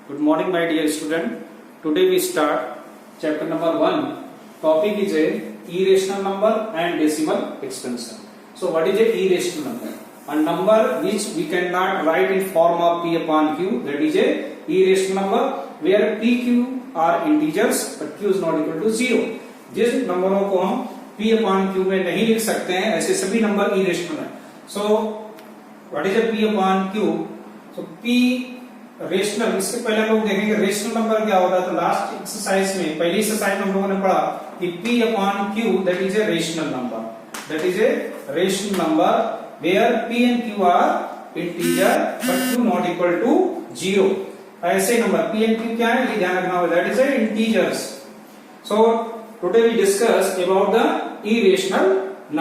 Good morning, my dear student. Today we start chapter number 1. Topic is a irrational number and decimal extension. So, what is a irrational number? A number which we cannot write in form of p upon q. That is a irrational number where p, q are integers, but q is not equal to 0. जिस नंबरों को हम p upon q में नहीं लिख सकते हैं, ऐसे सभी नंबर irrational हैं. So, what is a p upon q? So, p rational. इससे पहले हम लोग देखेंगे रेशनल नंबर क्या होता है. तो लास्ट एक्सरसाइज में पहली एक्सरसाइज में हम लोगों ने पढ़ा कि p upon q that is a rational number. That is a rational number where p and q are integer but q not equal to 0. ऐसे नंबर p एंड q क्या है ये ध्यान रखना होगा. That is a integers. So today we discuss about the irrational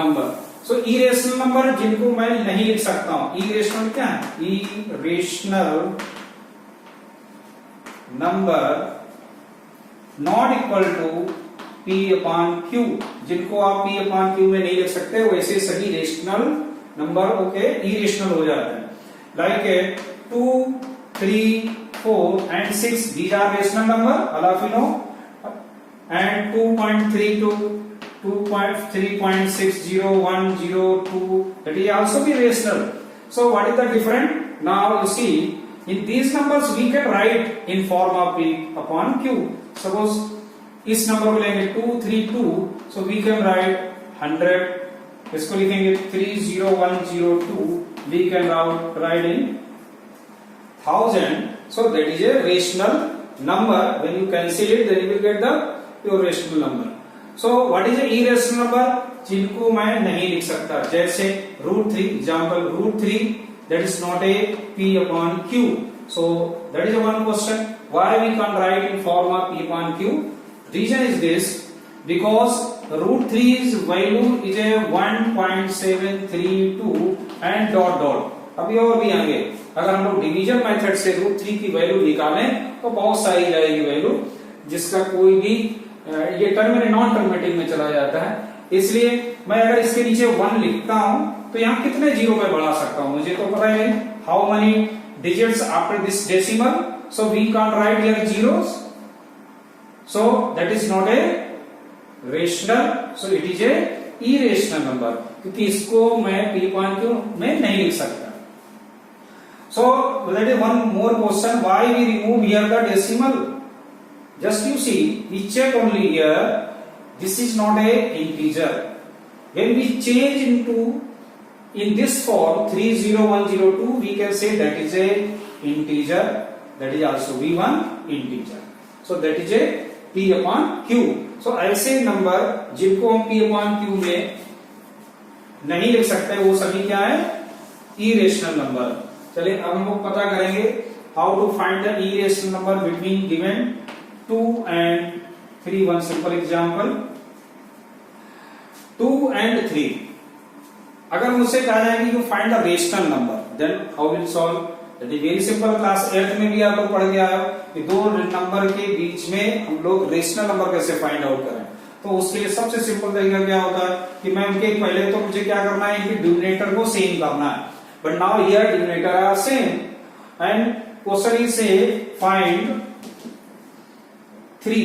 number. So irrational number जिनको मैं नहीं लिख सकता हूं. इरेशनल क्या है? Irrational number not equal to p upon q. जिनको आप p अपॉन q में नहीं लिख सकते वैसे सभी रेशनल नंबर ओके इरेशनल हो जाते हैं. Like 2, 3, 4 and 6 these are rational number. All of you know. And 2.32, 2.3.60, 1, 0, 2 that is also be rational. So what is the difference? Now you see in these numbers we can write in form of p upon q. Suppose इस number को लेंगे 232, so we can write 100. इसको लिखेंगे 30102, we can write in 1000. So that is a rational number. When you cancel it, then you will get the pure rational number. So what is a irrational number? जिनको मैं नहीं लिख सकता. जैसे √3 example √3 that is not a p upon q. So that is one question. Why we can't write in form of p upon q? Reason is this, because √3's value is a 1.732 and dot dot. अभी और भी आगे अगर हम लोग division method से √3 की value निकालें तो बहुत सारी जाएगी वैल्यू, जिसका कोई भी ये टर्मिनेटिव नॉन टर्मिनेटिव में चला जाता है. इसलिए मैं अगर इसके नीचे 1 लिखता हूं तो यहाँ कितने जीरो में बढ़ा सकता हूं मुझे तो पता है. How many digits after this decimal. So we can't write here zeros. So that is not a rational. So it is a irrational number, क्योंकि इसको मैं p अपॉन q में नहीं लिख सकता. So that is one more question. Why we remove here the decimal? Just you see, we check only here. This is not a integer. When we change in this form 30102, we can say that is a integer. That is also v1 integer. So that is a p upon q. So ऐसे number जिनको हम p upon q में नहीं लिख सकते वो सभी क्या है? irrational number. चलिए अब हम लोग पता करेंगे how to find the irrational number between given 2 and 3. One simple example. 2 and 3. अगर मुझसे कहा जाए कि find the rational number, then how will solve? That is very simple. Class 8 में भी आप लोग पढ़ के आए हो कि दो नंबर के बीच में हम लोग रेशनल नंबर कैसे फाइंड आउट करें. तो उसके लिए सबसे सिंपल तरीका क्या होता है कि मैं उनके पहले तो मुझे क्या करना है, इनके डिनोमिनेटर को सेम करना है. But now here denominator are same and question is say find 3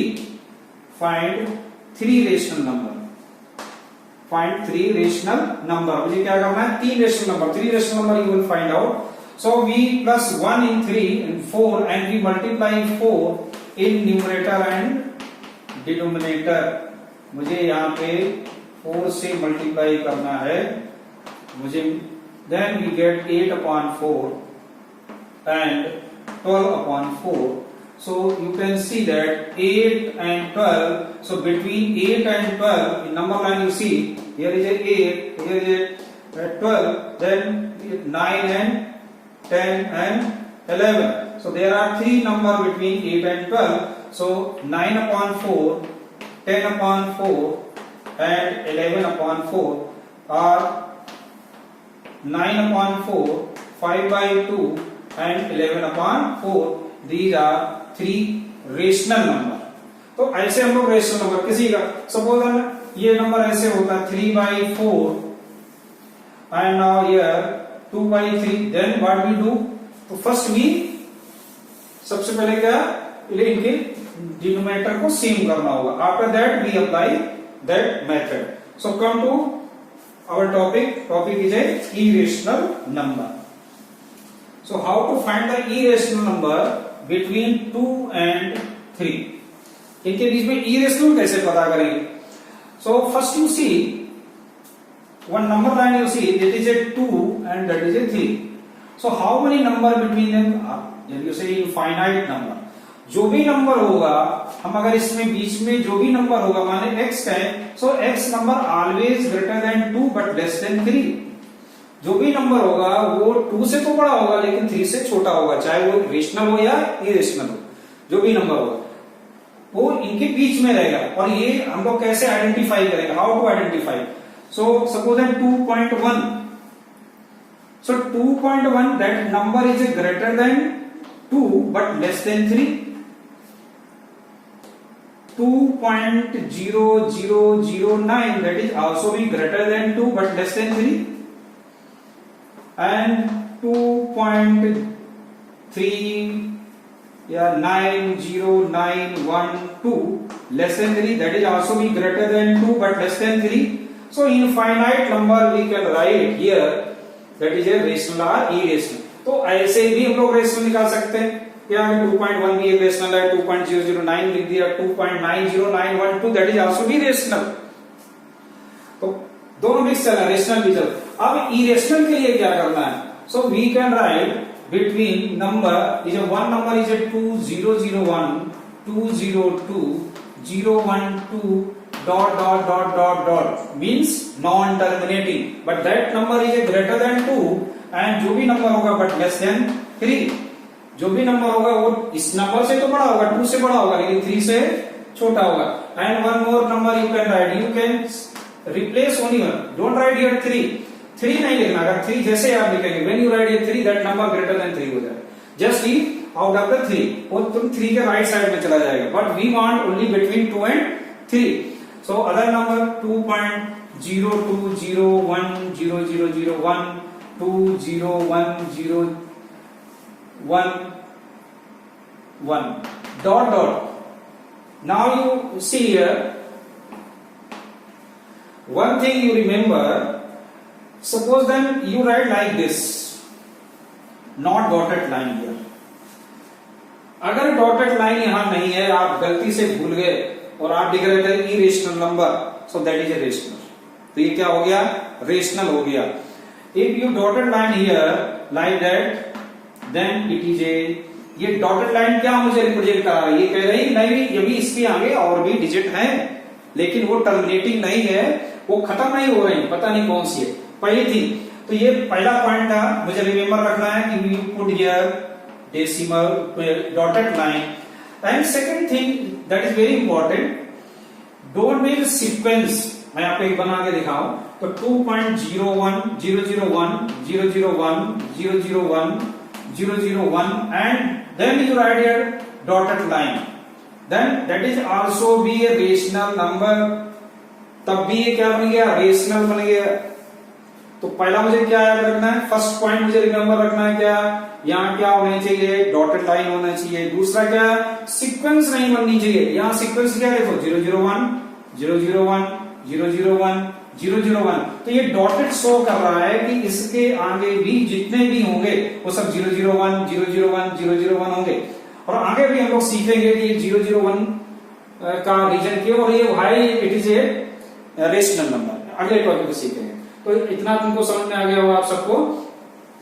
rational number. Find 3 rational number. मुझे क्या करना है? 3 rational number. 3 rational number you will find out. So we plus 1 in 3 and 4 and we multiply 4 in numerator and denominator. मुझे यहाँ पे 4 से multiply करना है मुझे. then we get 8 upon 4 and 12 upon 4. So you can see that 8 and 12. So between 8 and 12, in number line you see here is a 8, here is a 12, then 9 and 10 and 11. So there are 3 number between 8 and 12. So 9 upon 4, 10 upon 4 and 11 upon 4 are 9 upon 4, 5 by 2 and 11 upon 4. These are 3 rational number. तो ऐसे हम लोग rational number किसी का suppose ये number ऐसे होता है 3/4 and now here 2/3. Then what we do? तो फर्स्ट वी सबसे पहले क्या, इनके डिनोमिनेटर को सेम करना होगा. After that we apply that method. So come to our topic is a irrational number. So how to find the irrational number between 2 and 3? इनके बीच में irrational कैसे पता करेंगे? So first you see one number line, you see that is a 2 and that is a 3. So how many number between them are? You say infinite number. जो भी number होगा, हम अगर इसमें बीच में जो भी नंबर होगा माने x है, so x number always greater than 2 but less than 3. जो भी नंबर होगा वो 2 से तो बड़ा होगा लेकिन 3 से छोटा होगा, चाहे वो रेशनल हो या इरेशनल हो. जो भी नंबर होगा वो इनके बीच में रहेगा. और ये हम लोग कैसे आइडेंटिफाई करेंगे? How to identify? So suppose that 2.1. So 2.1 that number is greater than 2 but less than 3. 2.0009 that is also be greater than 2 but less than 3, and 2.3 या 90912 less than 3 that is also be greater than 2 but less than 3. So infinite number we can write here that is a rational or irrational. तो ऐसे भी हम लोग rational निकाल सकते हैं. क्या 2.1 भी एक रेशनल है, 2.009 लिख दिया, 2.90912 दैट इज आल्सो भी रेशनल. तो दोनों मिक्स चला, रेशनल भी चल. अब इरेशनल के लिए क्या करना है? So we can write between number is a one number is a 2001 202 012 dot dot dot dot dot means non terminating, but that number is a greater than 2 and जो भी नंबर होगा but less than 3. जो भी number होगा वो इस number से तो बड़ा होगा, 2 से बड़ा होगा लेकिन 3 से छोटा होगा. And one more number you can write, you can replace only one, don't write here 3 नहीं लिखना. अगर 3 जैसे आप लिखेंगे when you right here 3 that number greater than 3 हो जाएगा. Just leave out of the 3 और तुम 3 के राइट साइड में चला जाएगा. But we want only between 2 and 3. So other number 2.020100001 20101 dot dot. Now you see here one thing you remember. Suppose then you write like this, not dotted line here. अगर dotted line यहां नहीं है, आप गलती से भूल गए और आप लिख रहे थे irrational number, so that is a rational. तो ये क्या हो गया? रेशनल हो गया. If you dotted line here like that then it is a. ये डॉटेड लाइन क्या मुझे रिप्रेजेंट कर रहा है? ये कह रही नहीं ये भी इसके आगे और भी डिजिट हैं लेकिन वो टर्मिनेटिंग नहीं है, वो खत्म नहीं हो रही, पता नहीं कौन सी है. पहली थी तो ये पहला पॉइंट था, मुझे रिमेम्बर रखना है कि we put here decimal dotted line. And second thing that is very important, don't make sequence. मैं आपको एक बना के दिखाऊं तो 2.01 001 001 001 001 and then you write here dotted line, then that is also be a rational number. तब भी ये क्या बन गया? रेशनल बन गया. तो पहला मुझे क्या याद रखना है? फर्स्ट पॉइंट मुझे रिमेम्बर रखना है क्या? यहाँ क्या होना चाहिए? डॉटेड लाइन होना चाहिए. दूसरा क्या? सीक्वेंस नहीं बननी चाहिए. यहाँ सीक्वेंस क्या देखो 001 001 001 001. तो ये डॉटेड शो कर रहा है कि इसके आगे भी जितने भी होंगे वो सब 001 001 001 होंगे. और आगे भी हम लोग सीखेंगे कि 001 का रीजन क्यों और ये why it is a rational number. अगले टॉपिक को सीखेंगे. तो इतना तुमको समझ में आ गया होगा आप सबको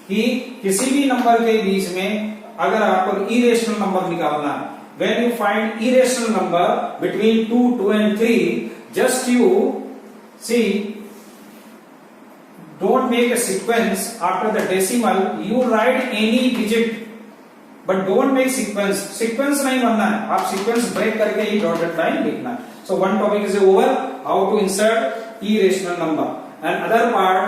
कि किसी भी नंबर के बीच में अगर आपको इरेशनल नंबर निकालना है, when you find irrational number between 2 and 3, just you see, don't make a sequence after the decimal. You write any digit, but don't make sequence. Sequence नहीं बनना है, आप sequence break करके ही dotted line लिखना है. So one topic is over. How to insert irrational number. And other part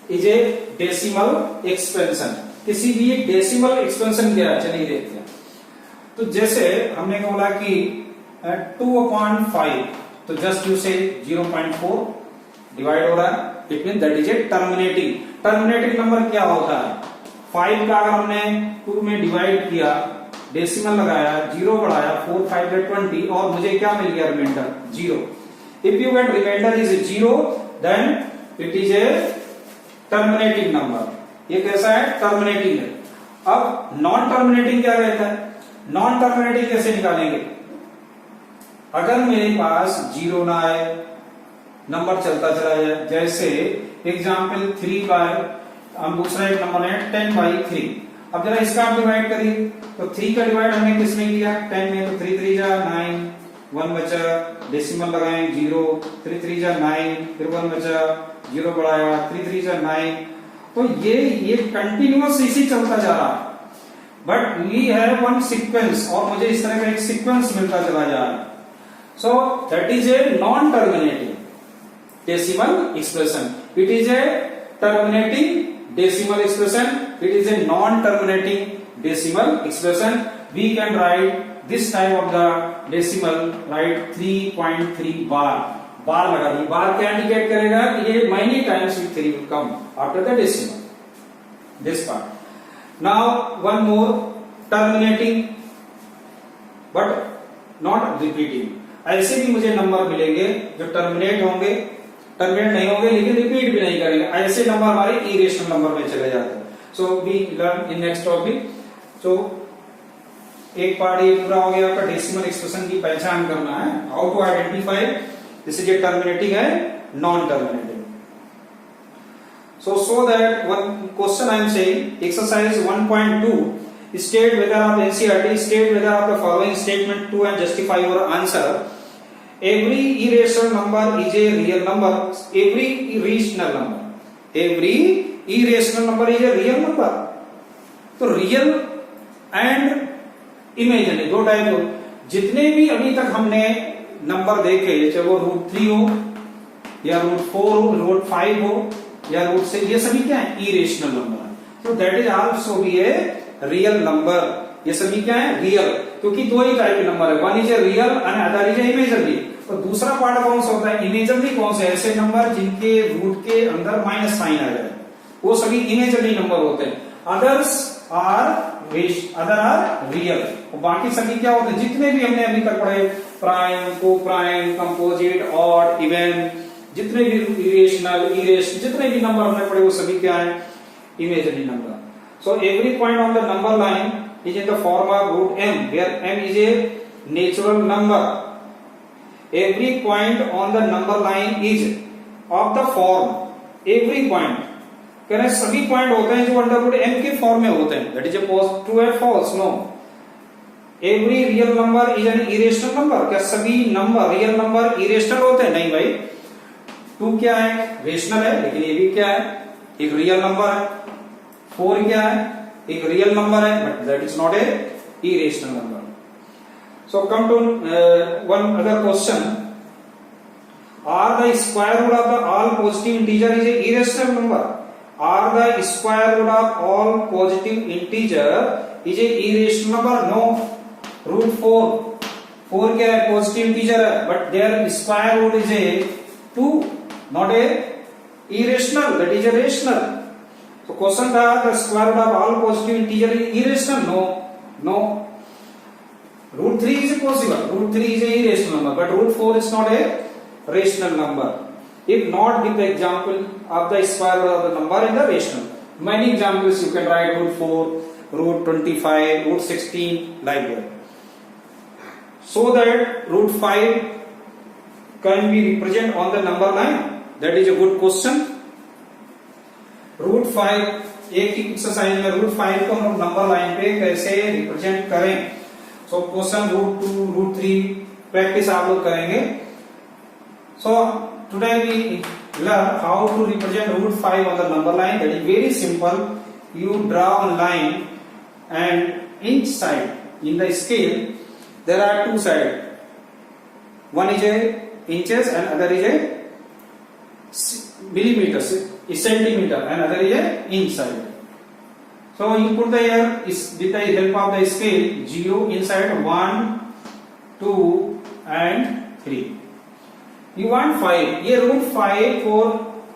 is a decimal expansion. किसी भी एक डेसिमल एक्सपेंशन क्या है चलिए देखते हैं. तो जैसे हमने बोला कि 2/5 तो जस्ट यू से 0.4 डिवाइड हो रहा है. It mean that is a terminating number. क्या होता है? 5 का अगर हमने 2 में डिवाइड किया डेसिमल लगाया, 0 बढ़ाया, 4 5 20 और मुझे क्या मिल गया reminder 0। If you get reminder is 0 then it is a terminating number. ये कैसा है? टर्मिनेटिंग है। अब नॉन टर्मिनेटिंग क्या रहता है? नॉन टर्मिनेटिंग कैसे निकालेंगे? अगर मेरे पास 0 ना आए, नंबर चलता चला जाए, जैसे एग्जाम्पल 3 बाय, हम दूसरा एक नंबर है 10/3। अब जरा इसका आप डिवाइड करिए, तो 3 का डिवाइड हमने किसमें किया? 10 में। तो 3 3 जा 9, 1 बचा, डेसिमल लगाएं 0, 3 3 जा 9, फिर 1 बचा, 0 बढ़ाया, 3 3 जा 9। तो ये कंटिन्यूअस इसी चलता जा रहा है, but we have one sequence, और मुझे इस तरह का एक सीक्वेंस मिलता चला जा रहा है। सो that is a non terminating decimal expression. It is a terminating decimal expression, it is a non-terminating decimal expression. We can write this type of the decimal, write 3.3 bar लगा दी। बार क्या इंडिकेट करेगा कि ये many times with 3 will come after the decimal, this part. Now one more, terminating but not repeating। ऐसे भी मुझे number मिलेंगे जो टर्मिनेट होंगे, टर्मिनेट नहीं होंगे लेकिन रिपीट भी नहीं करेंगे। ऐसे नंबर हमारे इरेशनल नंबर में चले जाते हैं। So we learn in next topic. So एक पार्ट ये पूरा हो गया आपका, डेसिमल एक्सप्रेशन की पहचान करना है, how to identify this is a terminating है, non terminating. So that one question I am saying, exercise 1.2, state whether of NCERT, state whether of the following statement true and justify your answer. Every irrational number is a real number. Every irrational number is a real number. तो real and imaginary दो type हो। जितने भी अभी तक हमने number देखे, चाहे वो √3 हो या √4 हो, √5 हो या √6, ये सभी क्या है? इरेशनल नंबर है। तो that is also be a real number. ये सभी क्या है? रियल, क्योंकि दो ही टाइप के नंबर है, one is a real and other is a imaginary. तो दूसरा पार्ट कौन सा होता है? इमेजिनरी कौन से? ऐसे नंबर जिनके रूट के अंदर माइनस साइन आ जाए, वो सभी इमेजिनरी नंबर होते हैं। Other are real. बाकी सभी क्या होते हैं? जितने भी हमने अभी तक पढ़े, प्राइम, को प्राइम, कंपोजिट, ऑड, इवन, जितने भी इरेशनल, जितने भी नंबर हमने पढ़े वो सभी क्या है? Imaginary number. So every point on the number line is in the form of root m, where m is a natural number. Every point on the number line is of the form, every point, कहना सभी point होते हैं जो under root m के form में होते हैं। That is a true or false? No. Every real number is an irrational number. क्या सभी नंबर रियल नंबर इरेशनल होते हैं? नहीं भाई। 2 क्या है? रेशनल है, लेकिन ये भी क्या है? एक रियल नंबर है। 4 क्या है? एक रियल नंबर है, but that is not a irrational number. So come to one other question, are the square root of the all positive integer is a irrational number? Are the square root of all positive integer is a irrational number? No. √4 क्या है? Positive integer है, but there square root is a 2, not a irrational, that is a rational. तो question था the square root of all positive integer is irrational? No. √3 is possible, √3 is a irrational number, but √4 is not a rational number. If not, give the example of the square root of the number in the rational. Many examples you can write √4, √25, √16 like that. So that √5 can be represented on the number line. That is a good question. √5 एक ही exercise में √5 को हम number line पे कैसे represent करें। So question √2, √3 practice आप लोग करेंगे। So today we learn how to represent √5 on the number line. That is very simple. You draw a line and each side in the scale there are two sides. One is a inches and other is a millimeters, centimeter, and other is a inch side. So you put the here is with the help of the scale 0 inside 1, 2 and 3. You want 5. ये √5 for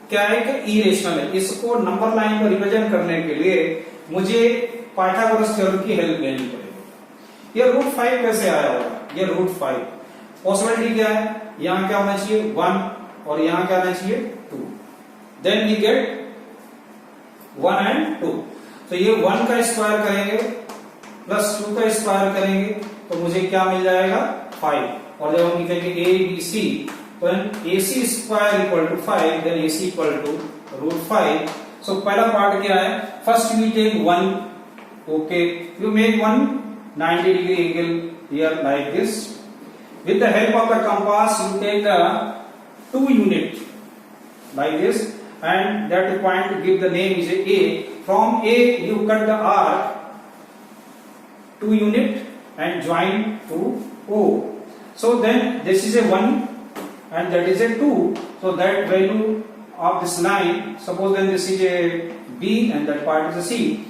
क्या है कि irrational है। इसको number line को represent करने के लिए मुझे पाइथागोरस थ्योरम की हेल्प लेनी पड़ेगी। ये रूट 5 कैसे आया होगा? ये रूट 5 पॉसिबिलिटी क्या है? यहां क्या होना चाहिए 1 और यहां क्या आना चाहिए 2, देन वी गेट 1 एंड 2। तो ये 1 का स्क्वायर करेंगे प्लस 2 का स्क्वायर करेंगे तो मुझे क्या मिल जाएगा 5। और जब हम लिखेंगे ए बी सी तो A C square equal to 5, then A C equal to root 5। So पहला पार्ट क्या है? First we take 1, okay, you make 1 90 degree angle here like this. With the help of the compass you take the 2 unit like this, and that point give the name is A. From A you cut the arc 2 unit and join to O. So then this is a 1 and that is a 2. So that value of this line, suppose then this is a B and that part is a C.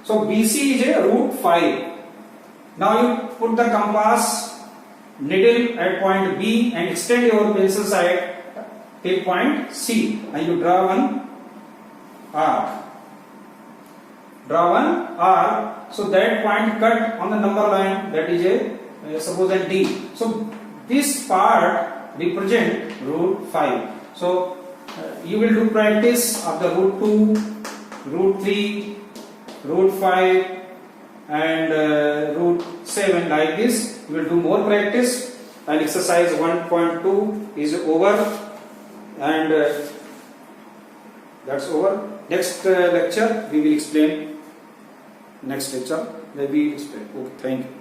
So BC is a root 5. Now you put the compass needle at point B and extend your pencil side till point C and you draw one arc. Draw one arc. So that point cut on the number line, that is a suppose that D. So this part represent root 5. So you will do practice of the root 2, root 3, root 5 and root 7 like this. You will do more practice, and exercise 1.2 is over, and that's over. Next lecture we will explain. Next lecture we will explain. Okay, thank you.